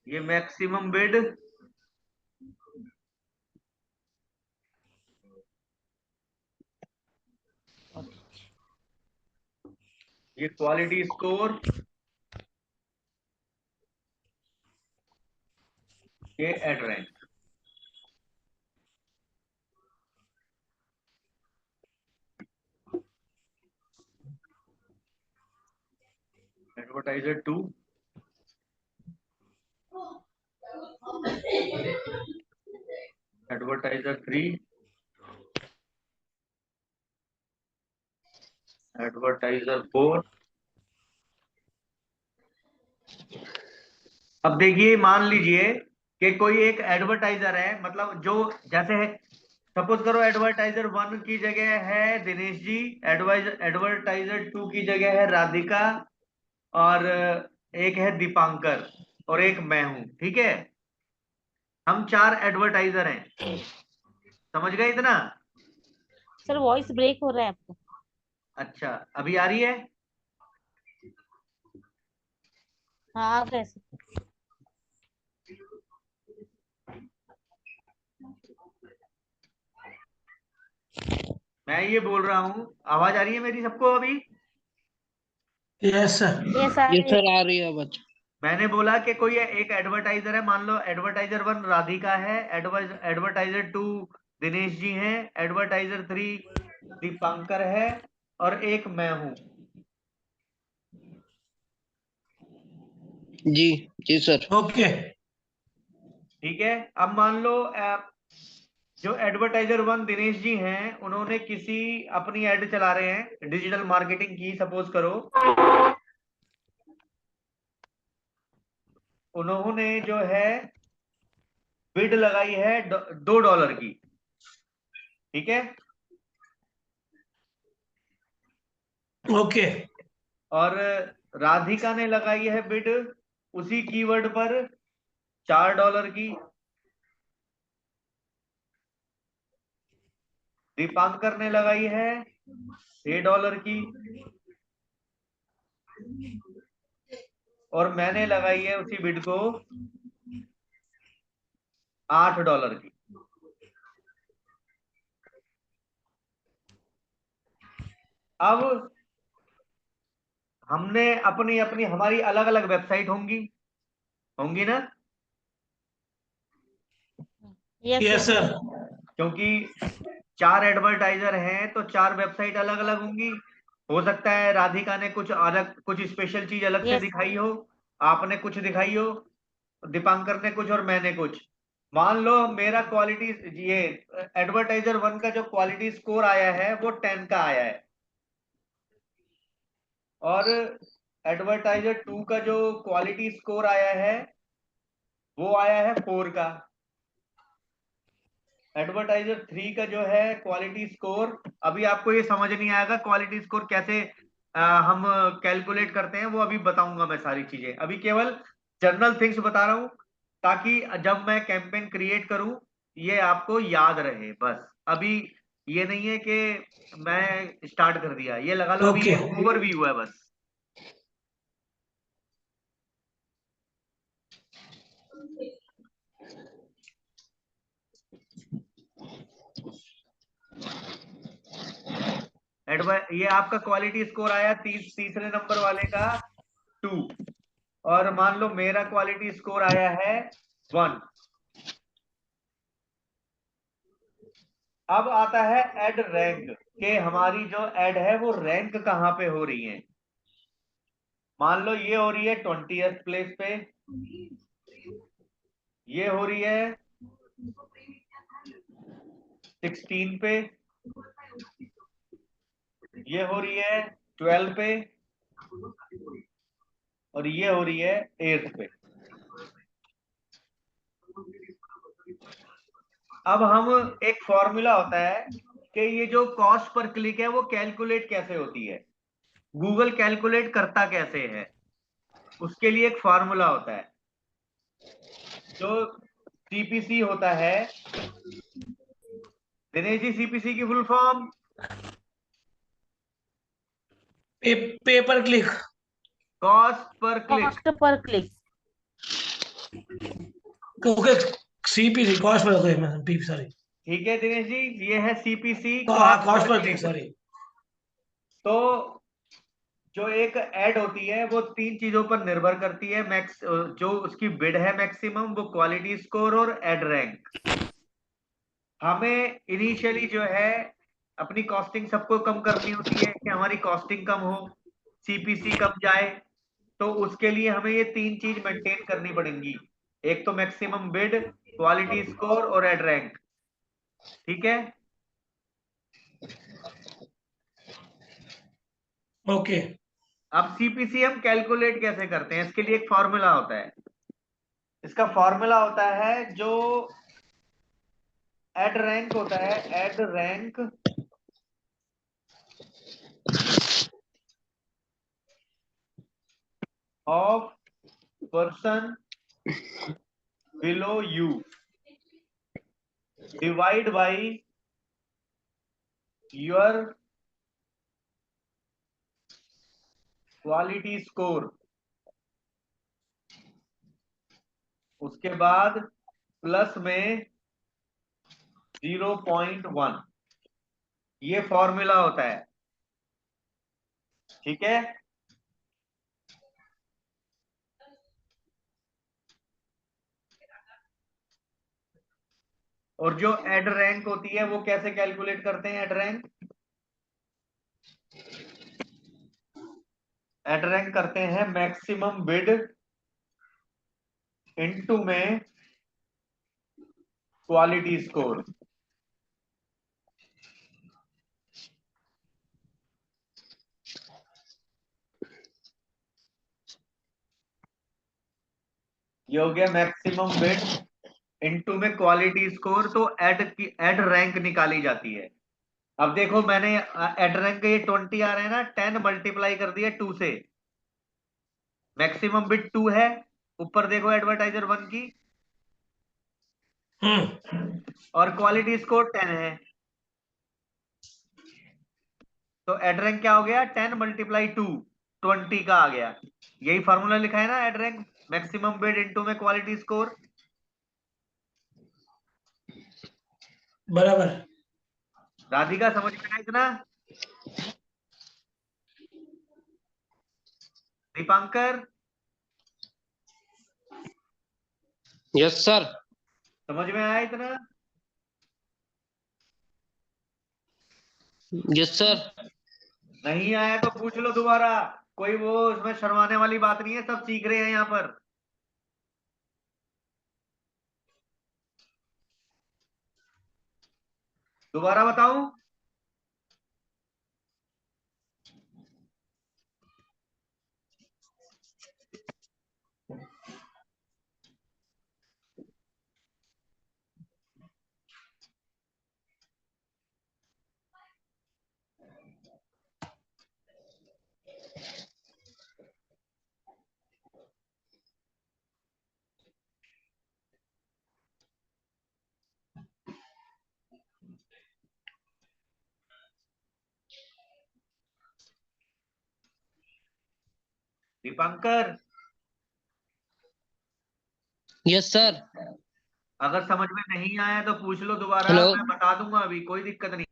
ये maximum bid, ये quality score, ये ad rank. Advertiser 2, advertiser 3, advertiser 4। अब देखिए, मान लीजिए कि कोई एक एडवर्टाइजर है, मतलब जो जैसे है, सपोज करो एडवर्टाइजर 1 की जगह है दिनेश जी, एडवर्टाइजर 2 की जगह है राधिका, और एक है दीपांकर, और एक मैं हूं, ठीक है। हम 4 एडवर्टाइजर हैं, समझ गए इतना? सर वॉइस ब्रेक हो रहा है आपका। अच्छा, अभी आ रही है? हाँ आप कैसे। मैं ये बोल रहा हूं, आवाज आ रही है मेरी सबको अभी? Yes sir. ये ये सारे। सर आ रही है बच्चा। मैंने बोला कि कोई एक एडवर्टाइजर है, मान लो एडवर्टाइजर 1 राधिका है, एडवर्टाइजर 2 दिनेश जी हैं, एडवर्टाइजर 3 दीपांकर है, और एक मैं हूं। जी जी सर। ओके। ठीक है। अब मान लो जो एडवर्टाइजर 1 दिनेश जी हैं, उन्होंने किसी अपनी एड चला रहे हैं डिजिटल मार्केटिंग की, सपोज करो उन्होंने जो है बिड लगाई है $2 की, ठीक है। ओके। और राधिका ने लगाई है बिड उसी कीवर्ड पर $4 की, दीपांकर ने लगाई है $6 की, और मैंने लगाई है उसी बिड को $8 की। अब हमने अपनी अपनी हमारी अलग अलग वेबसाइट होंगी, होंगी ना? Yes yes sir. सर। क्योंकि 4 एडवर्टाइजर हैं तो 4 वेबसाइट अलग अलग होंगी। हो सकता है राधिका ने कुछ अलग, कुछ स्पेशल चीज अलग से यस। दिखाई हो, आपने कुछ दिखाई हो, दीपांकर ने कुछ और मैंने कुछ। मान लो मेरा क्वालिटी, ये एडवर्टाइजर 1 का जो क्वालिटी स्कोर आया है वो 10 का आया है, और एडवर्टाइजर 2 का जो क्वालिटी स्कोर आया है वो आया है 4 का। एडवर्टाइजर 3 का जो है क्वालिटी स्कोर, अभी आपको ये समझ नहीं आएगा क्वालिटी स्कोर कैसे हम कैलकुलेट करते हैं, वो अभी बताऊंगा मैं सारी चीजें। अभी केवल जनरल थिंग्स बता रहा हूं ताकि जब मैं कैंपेन क्रिएट करूं ये आपको याद रहे बस। अभी ये नहीं है कि मैं स्टार्ट कर दिया, ये लगा लो अभी ओके। ओवरव्यू है बस। ये आपका क्वालिटी स्कोर आया तीसरे नंबर वाले का 2, और मान लो मेरा क्वालिटी स्कोर आया है 1। अब आता है एड रैंक, के हमारी जो एड है वो रैंक कहां पे हो रही है। मान लो ये हो रही है 20th प्लेस पे, ये हो रही है 16 पे, ये हो रही है 12 पे, और ये हो रही है 8 पे। अब हम, एक फॉर्मूला होता है कि ये जो कॉस्ट पर क्लिक है वो कैलकुलेट कैसे होती है, गूगल कैलकुलेट करता कैसे है, उसके लिए एक फॉर्मूला होता है। जो सीपीसी होता है, दिनेश जी सीपीसी की full form? Paper click. Cost per click. Cost per click. Okay, CPC cost per P sorry, ठीक है दिनेश जी, ये है सीपीसी कॉस्ट पर सॉरी। तो जो एक ऐड होती है वो तीन चीजों पर निर्भर करती है। मैक्स जो उसकी बिड है मैक्सिमम, वो क्वालिटी स्कोर और ऐड रैंक। हमें इनिशियली जो है अपनी कॉस्टिंग सबको कम करनी होती है कि हमारी कॉस्टिंग कम हो, सीपीसी कम जाए। तो उसके लिए हमें ये तीन चीज मेंटेन करनी पड़ेंगी। एक तो मैक्सिमम बिड, क्वालिटी स्कोर और ऐड रैंक। ठीक है। ओके, अब सीपीसी हम कैलकुलेट कैसे करते हैं, इसके लिए एक फॉर्मूला होता है। इसका फॉर्मूला होता है जो ऐड रैंक होता है, add rank of person below you divide by your quality score, उसके बाद प्लस में 0.1। ये फॉर्मूला होता है। ठीक है। और जो ऐड रैंक होती है वो कैसे कैलकुलेट करते हैं? ऐड रैंक करते हैं मैक्सिमम बिड इनटू में क्वालिटी स्कोर। ये हो गया मैक्सिमम बिड इनटू में क्वालिटी स्कोर। तो ऐड रैंक निकाली जाती है। अब देखो मैंने ऐड रैंक ये 20 आ रहे हैं ना, 10 मल्टीप्लाई कर दिया 2 से। मैक्सिमम बिड 2 है, ऊपर देखो एडवर्टाइजर 1 की, और क्वालिटी स्कोर 10 है। तो ऐड रैंक क्या हो गया? 10 मल्टीप्लाई 2, 20 का आ गया। यही फॉर्मूला लिखा है ना, add rank maximum bid into में क्वालिटी स्कोर। बराबर। राधिका समझ में आया इतना? Dipankar yes sir. समझ में आया इतना? Yes sir. नहीं आया तो पूछ लो दोबारा। कोई वो इसमें शर्माने वाली बात नहीं है, सब सीख रहे हैं यहाँ पर। दोबारा बताऊं? Dipankar yes sir. अगर समझ में नहीं आया तो पूछ लो दोबारा, हेलो। मैं बता दूंगा अभी, कोई दिक्कत नहीं।